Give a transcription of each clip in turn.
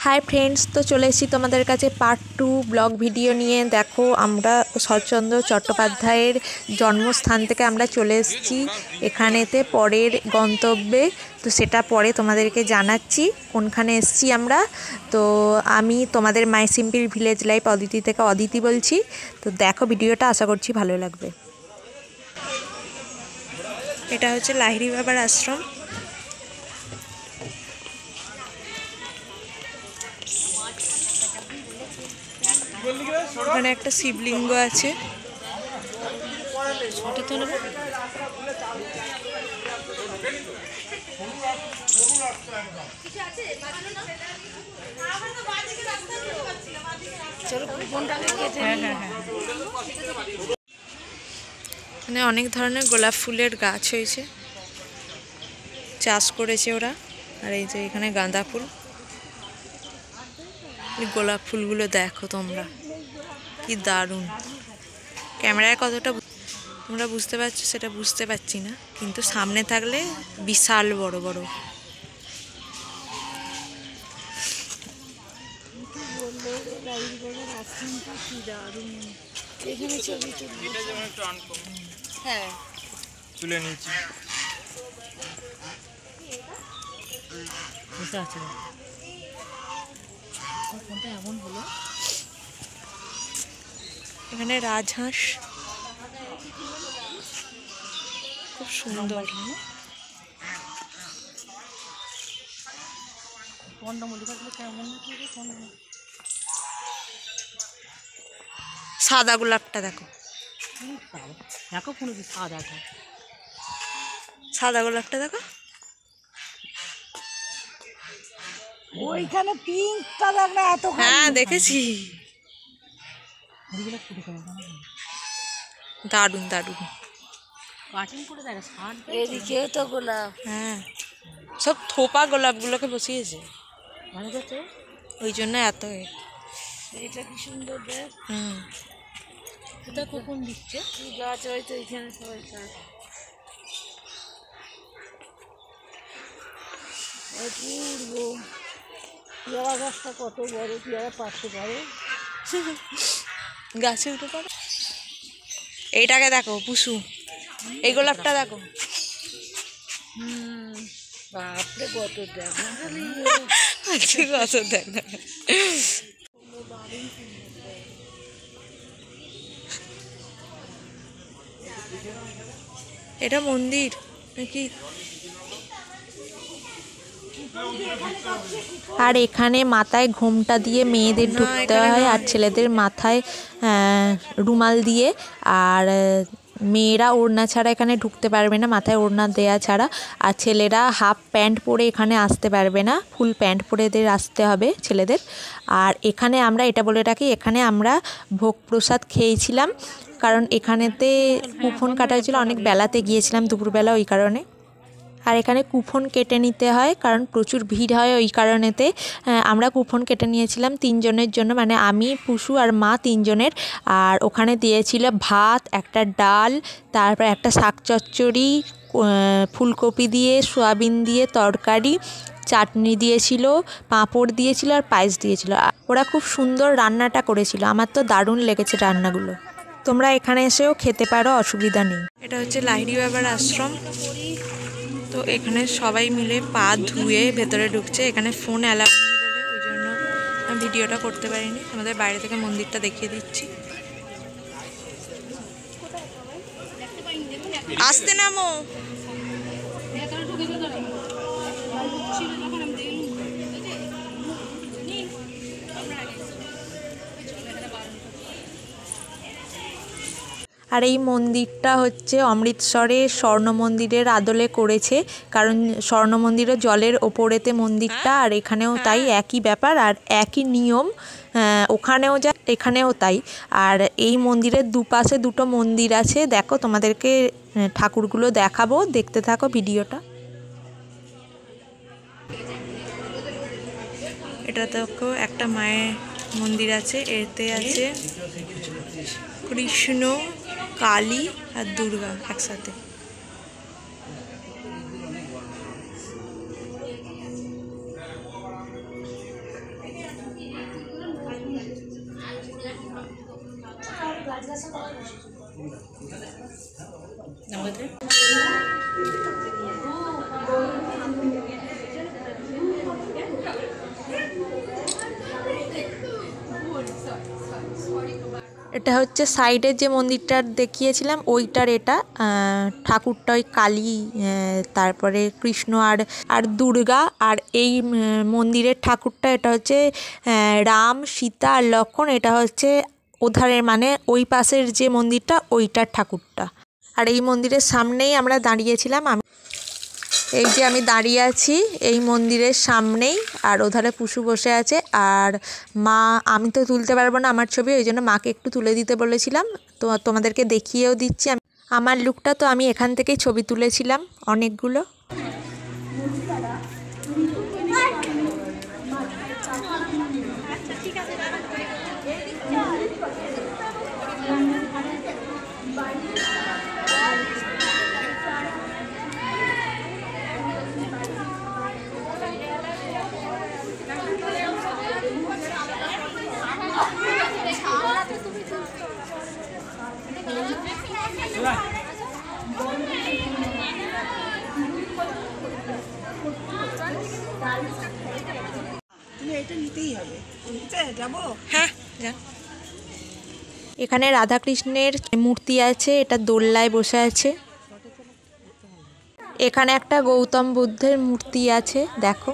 Hi friends, तो चले एसेছি তোমাদের কাছে পার্ট 2 ব্লগ ভিডিও নিয়ে। দেখো আমরা শরৎচন্দ্র চট্টোপাধ্যায়ের জন্মস্থান থেকে আমরা চলে এসেছি এখানেতে পরের গন্তব্যে। তো সেটা পরে তোমাদেরকে জানাচ্ছি কোনখানে এসেছি আমরা। তো আমি তোমাদের মাই সিম্পল ভিলেজ লাইফ অদিতি থেকে অদিতি বলছি। তো দেখো ভিডিওটা, আশা করছি ভালো লাগবে। এটা হচ্ছে লাহিড়ী বাবার আশ্রম। ওখানে একটা শিবলিঙ্গ আছে। এখানে অনেক ধরনের গোলাপ ফুলের গাছ হয়েছে, চাষ করেছে ওরা। আর এই যে এখানে গাঁদা ফুল, গোলাপ ফুলগুলো দেখো তোমরা, কি দারুণ। ক্যামেরায় কতটা তোমরা বুঝতে পারছো সেটা বুঝতে পারছি না, কিন্তু সামনে থাকলে বিশাল বড় বড়। হ্যাঁ, তুলে নিচ্ছি। এখানে রাজহাঁস খুব সুন্দর। সাদা গোলাপটা দেখো, সাদা গোলাপটা দেখো। ওইখানে পিঙ্কটা দেখ না, এত হ্যাঁ দেখেছি, দারুণ দারুণ। এদিকেও তো গোলাপ। হ্যাঁ, সব থোপা গোলাপগুলোকে বসিয়েছে, ওই জন্য এত। এটা কি সুন্দর দেখ। এটা কখন দিচ্ছে কি গাছ হয়তো এখানে সবাই গাছ। অপূর্ব পেয়ারা গাছটা কত বড়, পেয়ারা পারতে পারে, গাছে উঠে পড়ে। এইটাকে দেখো পুষু, এই গোলাপটা দেখো। বাপরে কত দেখ না, কত দেখ না। এটা মন্দির নাকি? আর এখানে মাথায় ঘোমটা দিয়ে মেয়েদের ঢুকতে হয়, আর ছেলেদের মাথায় রুমাল দিয়ে। আর মেয়েরা ওড়না ছাড়া এখানে ঢুকতে পারবে না, মাথায় ওড়না দেয়া ছাড়া। আর ছেলেরা হাফ প্যান্ট পরে এখানে আসতে পারবে না, ফুল প্যান্ট পরে এদের আসতে হবে ছেলেদের। আর এখানে আমরা এটা বলে রাখি, এখানে আমরা ভোগ প্রসাদ খেয়েছিলাম, কারণ এখানেতে কুপন কাটা হয়েছিল, অনেক বেলাতে গিয়েছিলাম দুপুরবেলা, ওই কারণে। আর এখানে কুপন কেটে নিতে হয়, কারণ প্রচুর ভিড় হয়, ওই কারণেতে আমরা কুপন কেটে নিয়েছিলাম 3 জনের জন্য, মানে আমি, পুষু আর মা 3 জনের। আর ওখানে দিয়েছিল ভাত, একটা ডাল, তারপর একটা শাক চচ্চড়ি, ফুলকপি দিয়ে সয়াবিন দিয়ে তরকারি, চাটনি দিয়েছিল, পাঁপড় দিয়েছিল আর পায়েস দিয়েছিল। ওরা খুব সুন্দর রান্নাটা করেছিল, আমার তো দারুণ লেগেছে রান্নাগুলো। তোমরা এখানে এসেও খেতে পারো, অসুবিধা নেই। এটা হচ্ছে লাহিড়ী বাবার আশ্রম। তো এখানে সবাই মিলে পা ধুয়ে ভেতরে ঢুকছে। এখানে ফোন অ্যালাউ নেই বলে ওই জন্য আমি ভিডিওটা করতে পারিনি। আমাদের বাইরে থেকে মন্দিরটা দেখিয়ে দিচ্ছি। আসতে নামো। আর এই মন্দিরটা হচ্ছে অমৃতসরের স্বর্ণ মন্দিরের আদলে করেছে, কারণ স্বর্ণ মন্দিরের জলের ওপরেতে মন্দিরটা, আর এখানেও তাই একই ব্যাপার আর একই নিয়ম। ওখানেও যা এখানেও তাই। আর এই মন্দিরের দুপাশে দুটো মন্দির আছে, দেখো তোমাদেরকে ঠাকুরগুলো দেখাবো, দেখতে থাকো ভিডিওটা। এটা দেখো একটা মায়ের মন্দির আছে, এতে আছে কৃষ্ণ, কালী আর দুর্গা একসাথে। এটা হচ্ছে সাইডের যে মন্দিরটা দেখিয়েছিলাম ওইটার, এটা ঠাকুরটা ওই কালী, তারপরে কৃষ্ণ আর দুর্গা। আর এই মন্দিরের ঠাকুরটা এটা হচ্ছে রাম, সীতা আর লক্ষ্মণ। এটা হচ্ছে ওধারের মানে ওই পাশের যে মন্দিরটা ওইটার ঠাকুরটা। আর এই মন্দিরের সামনেই আমরা দাঁড়িয়েছিলাম। এই যে আমি দাঁড়িয়ে আছি এই মন্দিরের সামনেই, আর ওধারে পুষু বসে আছে। আর মা, আমি তো তুলতে পারবো না আমার ছবি, ওই জন্য মাকে একটু তুলে দিতে বলেছিলাম। তো তোমাদেরকে দেখিয়েও দিচ্ছি আমার লুকটা। তো আমি এখান থেকেই ছবি তুলেছিলাম অনেকগুলো। হ্যাঁ, এখানে রাধাকৃষ্ণের মূর্তি আছে, এটা দোলনায় বসে আছে। এখানে একটা গৌতম বুদ্ধের মূর্তি আছে, দেখো।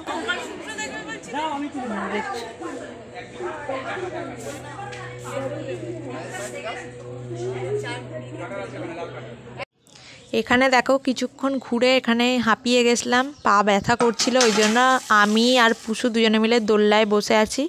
এখানে দেখো কিছুক্ষণ ঘুরে এখানে হাঁপিয়ে গেছিলাম, পা ব্যথা করছিল, ওই জন্য আমি আর পুষু দুজনে মিলে দোলনায় বসে আছি।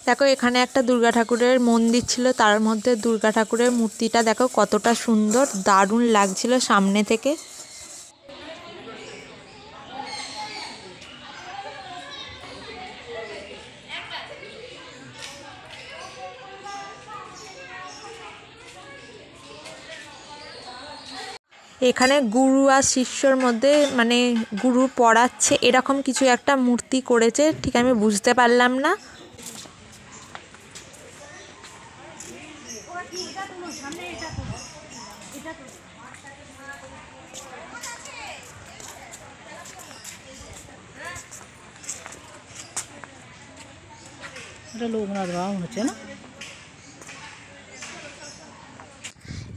দেখো এখানে একটা দুর্গা ঠাকুরের মন্দির ছিল, তার মধ্যে দুর্গা ঠাকুরের মূর্তিটা দেখো কতটা সুন্দর, দারুণ লাগছিল সামনে থেকে। এখানে গুরু আর শিষ্যর মধ্যে মানে গুরু পড়াচ্ছে এরকম কিছু একটা মূর্তি করেছে, ঠিক আমি বুঝতে পারলাম না।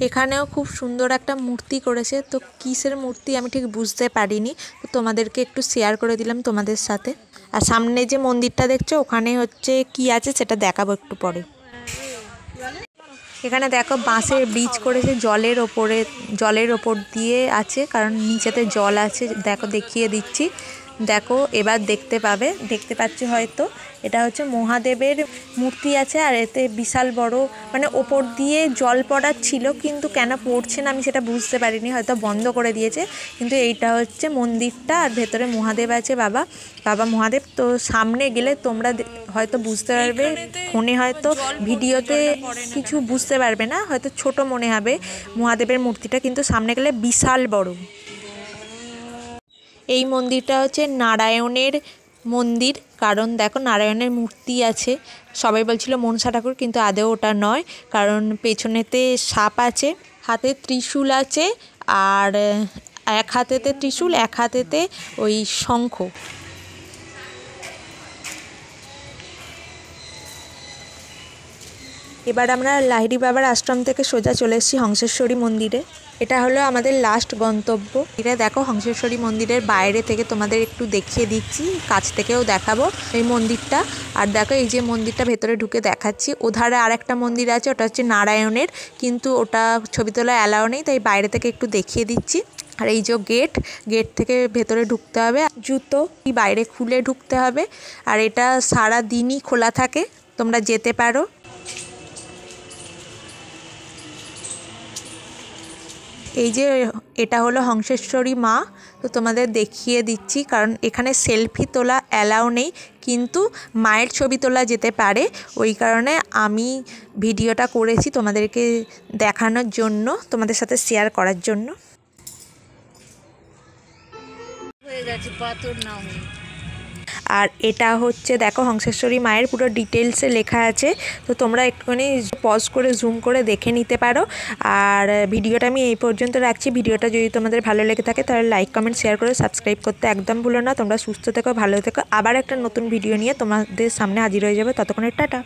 এখানেও খুব সুন্দর একটা মূর্তি করেছে, তো কিসের মূর্তি আমি ঠিক বুঝতে পারিনি, তো তোমাদেরকে একটু শেয়ার করে দিলাম তোমাদের সাথে। আর সামনে যে মন্দিরটা দেখছো ওখানে হচ্ছে কি আছে সেটা দেখাবো একটু পরে। এখানে দেখো বাঁশের ব্রিজ করেছে, জলের ওপর দিয়ে আছে, কারণ নিচেতে জল আছে। দেখো দেখিয়ে দিচ্ছি, দেখো এবার দেখতে পাচ্ছ হয়তো। এটা হচ্ছে মহাদেবের মূর্তি আছে, আর এতে বিশাল বড় মানে ওপর দিয়ে জল পড়ার ছিল, কিন্তু কেন পড়ছে না আমি সেটা বুঝতে পারিনি, হয়তো বন্ধ করে দিয়েছে। কিন্তু এইটা হচ্ছে মন্দিরটা, আর ভেতরে মহাদেব আছে, বাবা মহাদেব। তো সামনে গেলে তোমরা হয়তো বুঝতে পারবে, ফোনে হয়তো ভিডিওতে কিছু বুঝতে পারবে না, হয়তো ছোট মনে হবে মহাদেবের মূর্তিটা, কিন্তু সামনে গেলে বিশাল বড়। এই মন্দিরটা হচ্ছে নারায়ণের মন্দির, কারণ দেখো নারায়ণের মূর্তি আছে। সবাই বলছিল মনসা ঠাকুর, কিন্তু আদৌ ওটা নয়, কারণ পেছনেতে সাপ আছে, হাতে ত্রিশূল আছে, আর এক হাতেতে ত্রিশূল, এক হাতেতে ওই শঙ্খ। এবার আমরা লাহিড়ী বাবার আশ্রম থেকে সোজা চলে এসেছি হংসেশ্বরী মন্দিরে। এটা হলো আমাদের লাস্ট গন্তব্য। এটা দেখো হংসেশ্বরী মন্দিরের বাইরে থেকে তোমাদের একটু দেখিয়ে দিচ্ছি, কাছ থেকেও দেখাবো এই মন্দিরটা। আর দেখো এই যে মন্দিরটা ভেতরে ঢুকে দেখাচ্ছি, ওধারে আর একটা মন্দির আছে, ওটা হচ্ছে নারায়ণের, কিন্তু ওটা ছবি তোলা অ্যালাউ নেই, তাই বাইরে থেকে একটু দেখিয়ে দিচ্ছি। আর এই যে গেট থেকে ভেতরে ঢুকতে হবে, জুতো বাইরে খুলে ঢুকতে হবে। আর এটা সারা দিনই খোলা থাকে, তোমরা যেতে পারো। এই যে এটা হলো হংসেশ্বরী মা, তো তোমাদের দেখিয়ে দিচ্ছি, কারণ এখানে সেলফি তোলা অ্যালাউ নেই, কিন্তু মায়ের ছবি তোলা যেতে পারে। ওই কারণে আমি ভিডিওটা করেছি তোমাদেরকে দেখানোর জন্য, তোমাদের সাথে শেয়ার করার জন্য। হয়ে গেছে পাথর না হয়ে। আর এটা হচ্ছে দেখো হংসেশ্বরী মায়ের পুরো ডিটেলসে লেখা আছে, তো তোমরা একটুখানি পজ করে জুম করে দেখে নিতে পারো। আর ভিডিওটা আমি এই পর্যন্ত রাখছি। ভিডিওটা যদি তোমাদের ভালো লেগে থাকে তাহলে লাইক কমেন্ট শেয়ার করে সাবস্ক্রাইব করতে একদম ভুলো না। তোমরা সুস্থ থেকো, ভালো থেকো। আবার একটা নতুন ভিডিও নিয়ে তোমাদের সামনে হাজির হয়ে যাবে। ততক্ষণে টাটা।